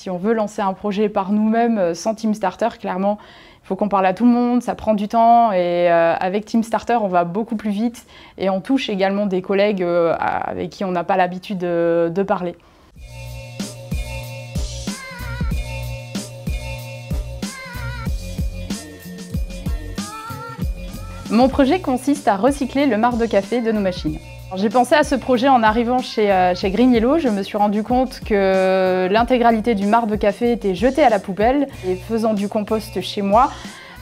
si on veut lancer un projet par nous-mêmes sans Teamstarter, clairement, il faut qu'on parle à tout le monde, ça prend du temps et avec Teamstarter, on va beaucoup plus vite et on touche également des collègues avec qui on n'a pas l'habitude de parler. Mon projet consiste à recycler le marc de café de nos machines. J'ai pensé à ce projet en arrivant chez Green Yellow. Je me suis rendu compte que l'intégralité du marc de café était jetée à la poubelle. Et faisant du compost chez moi,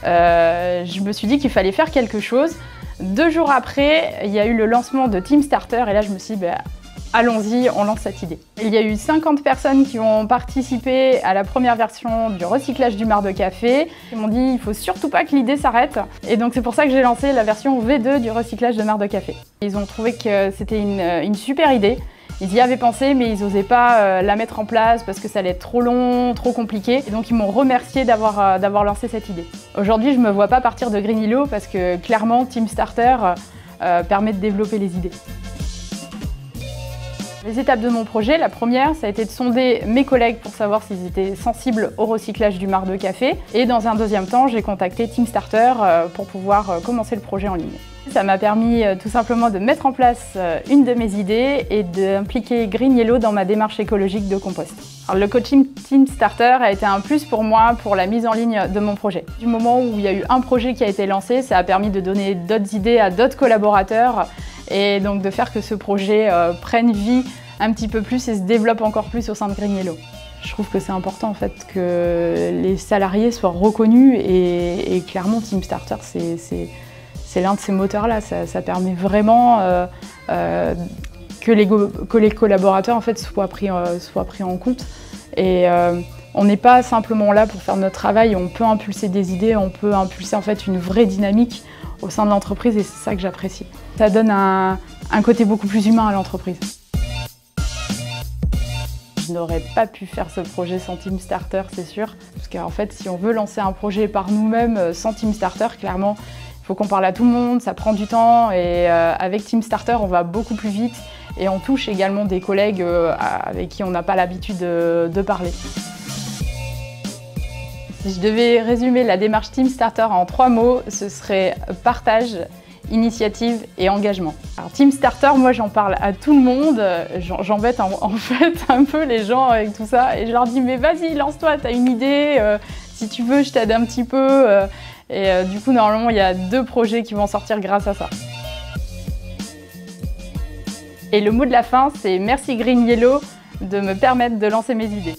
je me suis dit qu'il fallait faire quelque chose. 2 jours après, il y a eu le lancement de Teamstarter et là je me suis dit, allons-y, on lance cette idée. Il y a eu 50 personnes qui ont participé à la première version du recyclage du marc de café. Ils m'ont dit, il ne faut surtout pas que l'idée s'arrête. Et donc c'est pour ça que j'ai lancé la version V2 du recyclage de marc de café. Ils ont trouvé que c'était une super idée. Ils y avaient pensé, mais ils n'osaient pas la mettre en place parce que ça allait être trop long, trop compliqué. Et donc ils m'ont remercié d'avoir lancé cette idée. Aujourd'hui, je ne me vois pas partir de Green Yellow parce que clairement, Teamstarter permet de développer les idées. Les étapes de mon projet, la première, ça a été de sonder mes collègues pour savoir s'ils étaient sensibles au recyclage du marc de café. Et dans un deuxième temps, j'ai contacté Teamstarter pour pouvoir commencer le projet en ligne. Ça m'a permis tout simplement de mettre en place une de mes idées et d'impliquer Green Yellow dans ma démarche écologique de compost. Alors, le coaching Teamstarter a été un plus pour moi pour la mise en ligne de mon projet. Du moment où il y a eu un projet qui a été lancé, ça a permis de donner d'autres idées à d'autres collaborateurs et donc de faire que ce projet prenne vie un petit peu plus et se développe encore plus au sein de Green Yellow. Je trouve que c'est important en fait que les salariés soient reconnus et clairement Teamstarter c'est l'un de ces moteurs-là. Ça permet vraiment que les collaborateurs en fait, soient pris en compte. Et on n'est pas simplement là pour faire notre travail, on peut impulser des idées, on peut impulser en fait, une vraie dynamique au sein de l'entreprise et c'est ça que j'apprécie. Ça donne un côté beaucoup plus humain à l'entreprise. Je n'aurais pas pu faire ce projet sans Teamstarter, c'est sûr. Parce qu'en fait, si on veut lancer un projet par nous-mêmes sans Teamstarter, clairement, il faut qu'on parle à tout le monde, ça prend du temps et avec Teamstarter, on va beaucoup plus vite et on touche également des collègues avec qui on n'a pas l'habitude de parler. Si je devais résumer la démarche Teamstarter en 3 mots, ce serait partage, initiative et engagement. Alors Teamstarter, moi j'en parle à tout le monde, j'embête en fait un peu les gens avec tout ça et je leur dis mais vas-y lance-toi, t'as une idée, si tu veux je t'aide un petit peu. Et du coup normalement il y a 2 projets qui vont sortir grâce à ça. Et le mot de la fin c'est merci Green Yellow de me permettre de lancer mes idées.